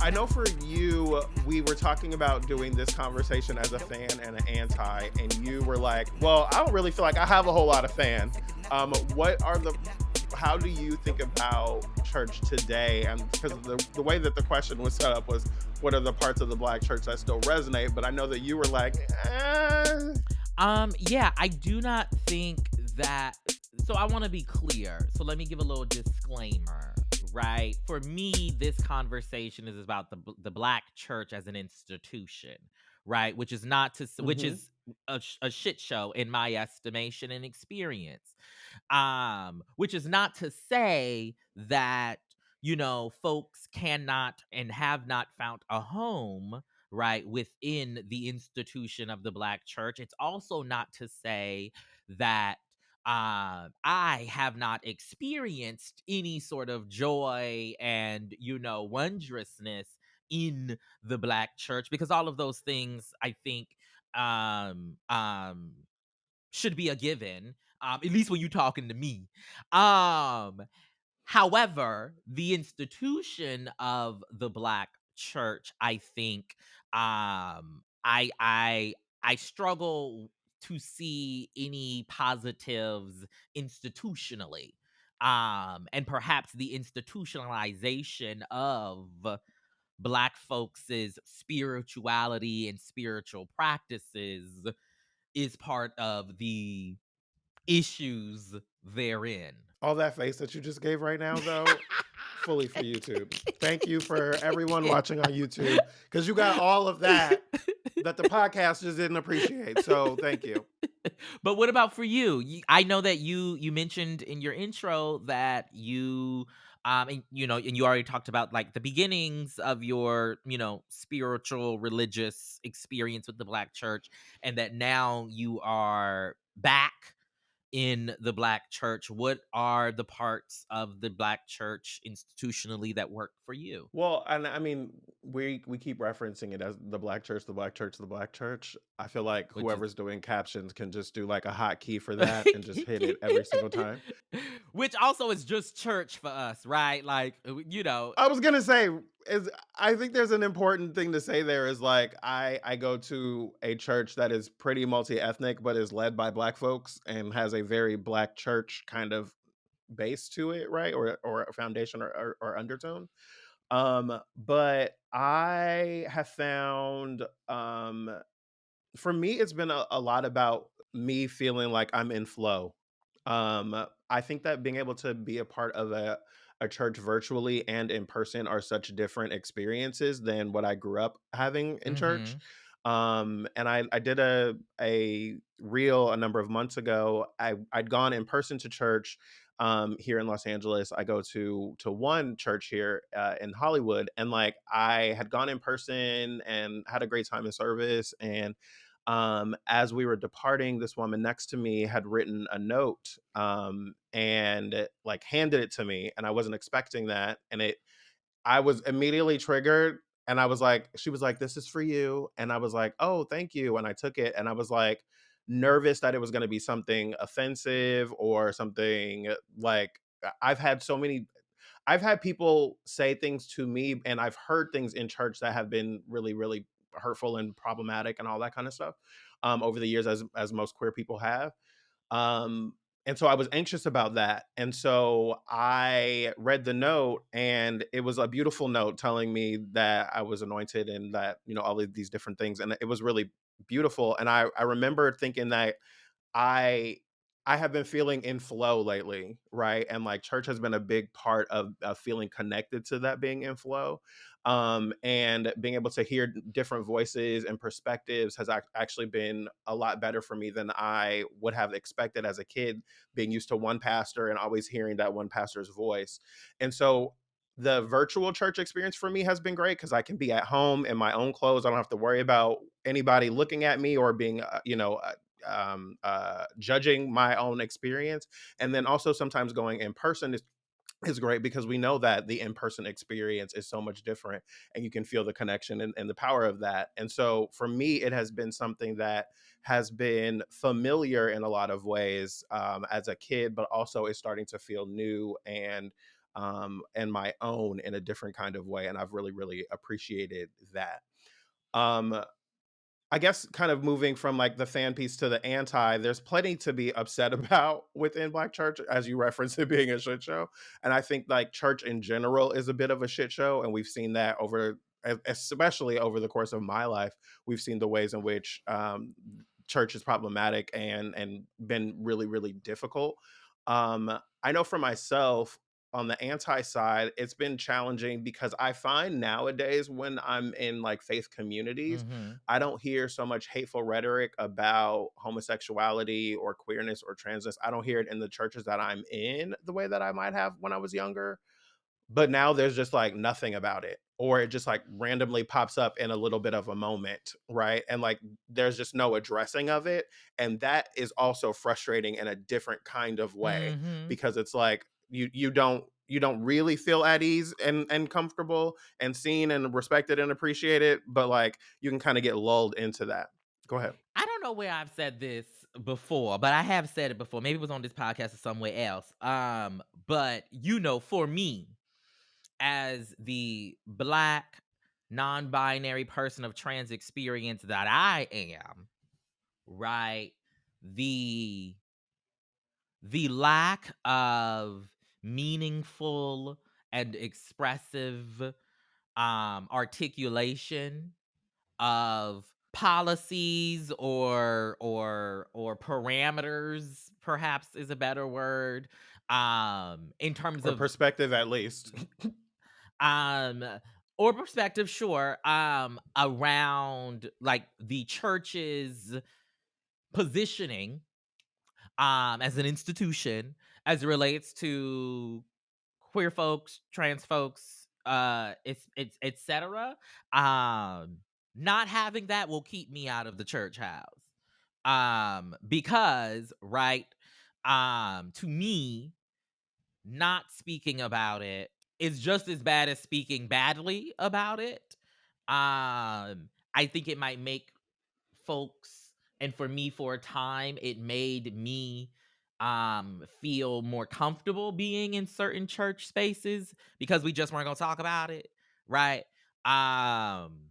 I know for you, we were talking about doing this conversation as a fan and an anti, and you were like, well, I don't really feel like I have a whole lot of fan. What are the how do you think about church today? And because the way that the question was set up was, what are the parts of the black church that still resonate? But I know that you were like, Yeah, I do not think that. So I want to be clear. So let me give a little disclaimer, right? For me, this conversation is about the black church as an institution, right? Which is not to which mm-hmm. is a shit show in my estimation and experience. Which is not to say that folks cannot and have not found a home, right, within the institution of the black church. It's also not to say that I have not experienced any sort of joy and wondrousness in the black church, because all of those things, I think, um um should be a given, at least when you're talking to me. um However, the institution of the black church, I think, I struggle to see any positives institutionally. And perhaps the institutionalization of black folks' spirituality and spiritual practices is part of the issues therein. All that face that you just gave right now, though, fully for YouTube. Thank you for everyone watching on YouTube, because you got all of that the podcasters didn't appreciate. So thank you. But what about for you? I know that you mentioned in your intro that and you already talked about like the beginnings of your spiritual religious experience with the black church, and that now you are back in the black church. What are the parts of the black church institutionally that work for you? Well, and I mean, we keep referencing it as the black church, the black church, the black church. I feel like Which is whoever's doing captions can just do like a hotkey for that and just hit it every single time. which also is just church for us, right? Like, I was gonna say is I think there's an important thing to say there is like I go to a church that is pretty multi-ethnic but is led by black folks and has a very black church kind of base to it, right? Or a foundation or undertone. But I have found for me it's been a lot about me feeling like I'm in flow. I think that being able to be a part of a church virtually and in person are such different experiences than what I grew up having in church. Mhm. And I did a reel a number of months ago. I'd gone in person to church here in Los Angeles. I go to one church here in Hollywood, and like I had gone in person and had a great time in service. And as we were departing, this woman next to me had written a note and like handed it to me, and I wasn't expecting that. And I was immediately triggered. And I was like, she was like, this is for you. And I was like, oh, thank you. And I took it, and I was like, nervous that it was going to be something offensive or something like I've had people say things to me, and I've heard things in church that have been really, really hurtful and problematic and all that kind of stuff over the years, as most queer people have. Um, and so I was anxious about that. And so I read the note, and it was a beautiful note telling me that I was anointed and that, all of these different things. And it was really beautiful. And I remember thinking that I I have been feeling in flow lately, right? And like church has been a big part of feeling connected to that being in flow. And being able to hear different voices and perspectives has actually been a lot better for me than I would have expected as a kid, being used to one pastor and always hearing that one pastor's voice. And so the virtual church experience for me has been great because I can be at home in my own clothes. I don't have to worry about anybody looking at me or being, judging my own experience. And then also sometimes going in person is great because we know that the in-person experience is so much different, and you can feel the connection and the power of that. And so for me, it has been something that has been familiar in a lot of ways as a kid, but also is starting to feel new and and my own in a different kind of way. And I've really, really appreciated that. Um, I guess kind of moving from like the fan piece to the anti, there's plenty to be upset about within Black church, as you referenced it being a shit show. And I think like church in general is a bit of a shit show. And we've seen that especially over the course of my life, we've seen the ways in which church is problematic and been really, really difficult. I know for myself, on the anti side, it's been challenging because I find nowadays when I'm in like faith communities, Mhm. I don't hear so much hateful rhetoric about homosexuality or queerness or transness. I don't hear it in the churches that I'm in the way that I might have when I was younger. But now there's just like nothing about it, or it just like randomly pops up in a little bit of a moment, right? And like there's just no addressing of it. And that is also frustrating in a different kind of way, Mhm. because it's like you don't really feel at ease and comfortable and seen and respected and appreciated, but like you can kind of get lulled into that. Go ahead. I don't know where I've said this before, but I have said it before. Maybe it was on this podcast or somewhere else. But for me, as the black non-binary person of trans experience that I am, right? The the lack of meaningful and expressive articulation of policies or parameters, perhaps is a better word, in terms Or of perspective, at least. um or perspective, sure, around like the church's positioning as an institution as it relates to queer folks, trans folks, it's etc. Um, Not having that will keep me out of the church house. Because right, to me, not speaking about it is just as bad as speaking badly about it. I think it might make folks, and for me for a time it made me feel more comfortable being in certain church spaces because we just weren't going to talk about it, right? um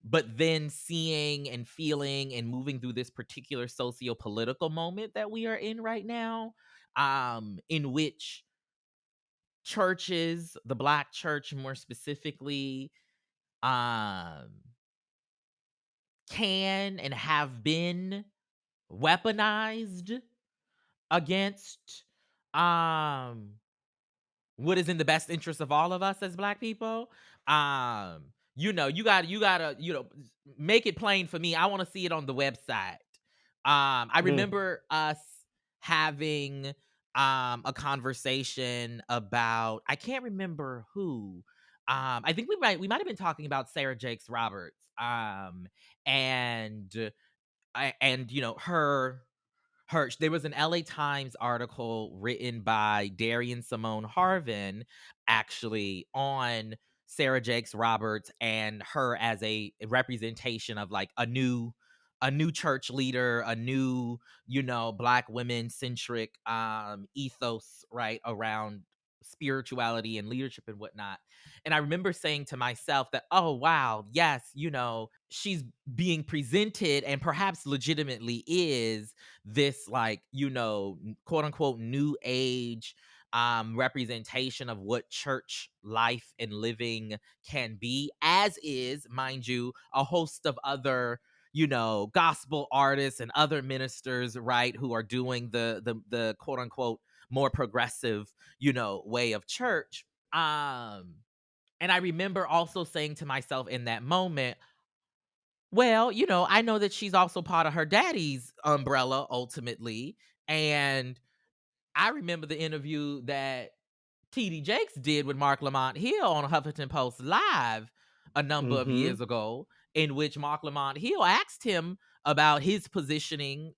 but then seeing and feeling and moving through this particular socio-political moment that we are in right now, in which churches, the black church more specifically, um can and have been weaponized against um what is in the best interest of all of us as black people. You gotta make it plain for me. I want to see it on the website. I Mm, remember us having a conversation about, I can't remember who. I think we might have been talking about Sarah Jakes Roberts. And and her there was an LA Times article written by Darian Simone Harvin, actually, on Sarah Jakes Roberts and her as a representation of like a new church leader, a new, black women centric ethos, right, around spirituality and leadership and whatnot. And I remember saying to myself that, oh wow, yes, she's being presented, and perhaps legitimately is, this like, quote unquote new age representation of what church life and living can be, as is, mind you, a host of other gospel artists and other ministers, right, who are doing the quote unquote more progressive way of church. And I remember also saying to myself in that moment, well, I know that she's also part of her daddy's umbrella ultimately. And I remember the interview that TD Jakes did with Mark Lamont Hill on Huffington Post Live a number of mm-hmm. years ago, in which Mark Lamont Hill asked him about his positioning,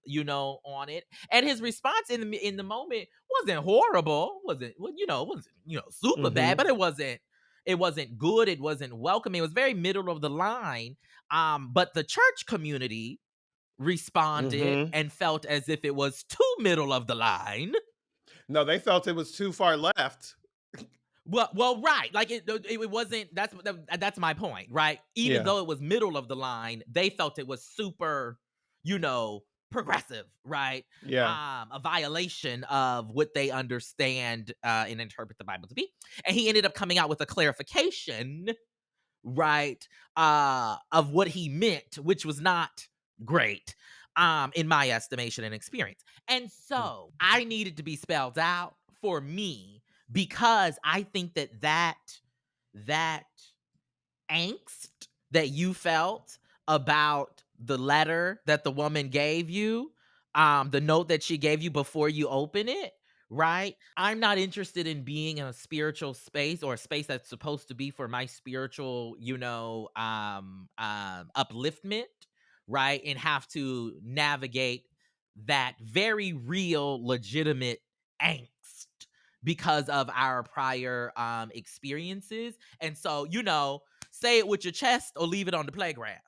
on it, and his response in the moment wasn't horrible, wasn't well, wasn't super bad, Mm-hmm. but it wasn't good, it wasn't welcoming, it was very middle of the line. But the church community responded Mm-hmm. and felt as if it was too middle of the line. No, they felt it was too far left. right. Like it wasn't. That's my point, right? Even Yeah. though it was middle of the line, they felt it was super, you know, progressive, right? Yeah. A violation of what they understand and interpret the Bible to be. And he ended up coming out with a clarification, right, of what he meant, which was not great, in my estimation and experience. And Mm. so I needed to be spelled out for me because I think that angst that you felt about the letter that the woman gave you, the note that she gave you before you open it, right? I'm not interested in being in a spiritual space or a space that's supposed to be for my spiritual, upliftment, right? And have to navigate that very real, legitimate angst because of our prior experiences. And so, say it with your chest or leave it on the playground.